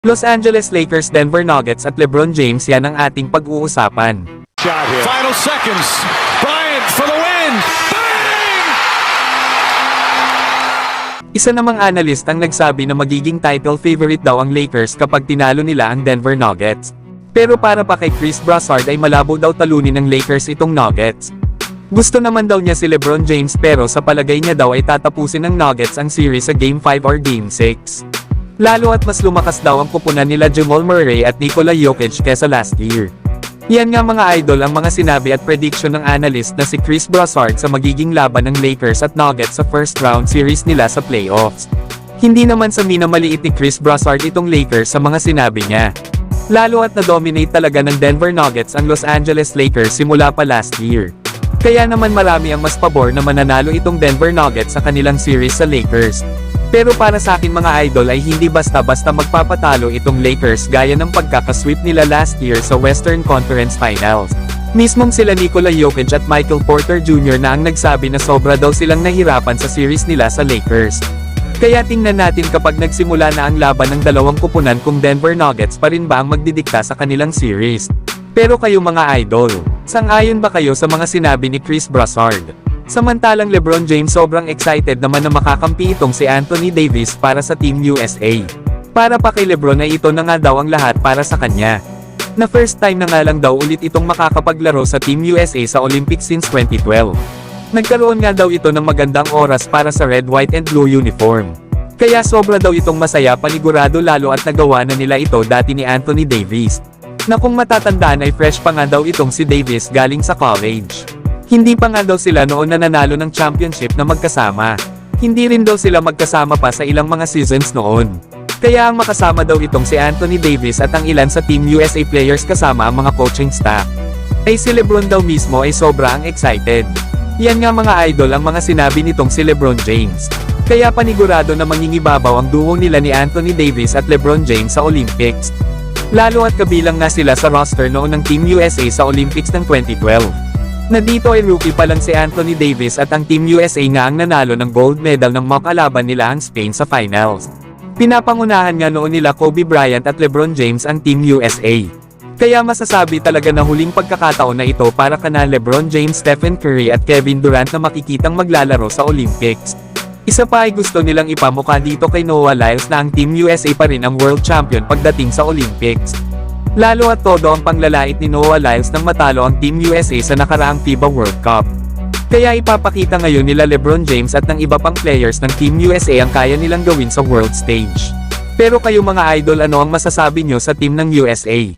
Los Angeles Lakers, Denver Nuggets at LeBron James, yan ang ating pag-uusapan. Final seconds. Bryant for the win. Bang! Isa namang analyst ang nagsabi na magiging title favorite daw ang Lakers kapag tinalo nila ang Denver Nuggets. Pero para pa kay Chris Broussard ay malabo daw talunin ng Lakers itong Nuggets. Gusto naman daw niya si LeBron James pero sa palagay niya daw ay tatapusin ng Nuggets ang series sa Game 5 or Game 6. Lalo at mas lumakas daw ang kupunan nila Jamal Murray at Nikola Jokic kesa last year. Yan nga mga idol ang mga sinabi at prediction ng analyst na si Chris Broussard sa magiging laban ng Lakers at Nuggets sa first round series nila sa playoffs. Hindi naman sa minamaliit ni Chris Broussard itong Lakers sa mga sinabi niya. Lalo at na-dominate talaga ng Denver Nuggets ang Los Angeles Lakers simula pa last year. Kaya naman marami ang mas pabor na mananalo itong Denver Nuggets sa kanilang series sa Lakers. Pero para sa akin mga idol ay hindi basta-basta magpapatalo itong Lakers gaya ng pagkakasweep nila last year sa Western Conference Finals. Mismong sila Nikola Jokic at Michael Porter Jr. na ang nagsabi na sobra daw silang nahirapan sa series nila sa Lakers. Kaya tingnan natin kapag nagsimula na ang laban ng dalawang kupunan kung Denver Nuggets pa rin ba ang magdidikta sa kanilang series. Pero kayo mga idol, sang-ayon ba kayo sa mga sinabi ni Chris Broussard? Samantalang LeBron James sobrang excited naman na makakampi itong si Anthony Davis para sa Team USA. Para pa kay LeBron ay ito na nga daw ang lahat para sa kanya. Na first time na nga lang daw ulit itong makakapaglaro sa Team USA sa Olympics since 2012. Nagkaroon nga daw ito ng magandang oras para sa red, white and blue uniform. Kaya sobra daw itong masaya panigurado lalo at nagawa na nila ito dati ni Anthony Davis. Na kung matatandaan ay fresh pa nga daw itong si Davis galing sa college. Hindi pa nga daw sila noon nananalo ng championship na magkasama. Hindi rin daw sila magkasama pa sa ilang mga seasons noon. Kaya ang makasama daw itong si Anthony Davis at ang ilan sa Team USA players kasama ang mga coaching staff. Ay si LeBron daw mismo ay sobrang excited. Yan nga mga idol ang mga sinabi nitong si LeBron James. Kaya panigurado na mangingibabaw ang duo nila ni Anthony Davis at LeBron James sa Olympics. Lalo at kabilang nga sila sa roster noon ng Team USA sa Olympics ng 2012. Na dito ay rookie pa lang si Anthony Davis at ang Team USA nga ang nanalo ng gold medal ng makalaban nila ang Spain sa finals. Pinapangunahan nga noon nila Kobe Bryant at LeBron James ang Team USA. Kaya masasabi talaga na huling pagkakataon na ito para kana LeBron James, Stephen Curry at Kevin Durant na makikitang maglalaro sa Olympics. Isa pa ay gusto nilang ipamukha dito kay Noah Lyles na ang Team USA pa rin ang world champion pagdating sa Olympics. Lalo at todo ang panglalait ni Noah Lyles nang matalo ang Team USA sa nakaraang FIBA World Cup. Kaya ipapakita ngayon nila LeBron James at ng iba pang players ng Team USA ang kaya nilang gawin sa world stage. Pero kayo mga idol, ano ang masasabi nyo sa team ng USA?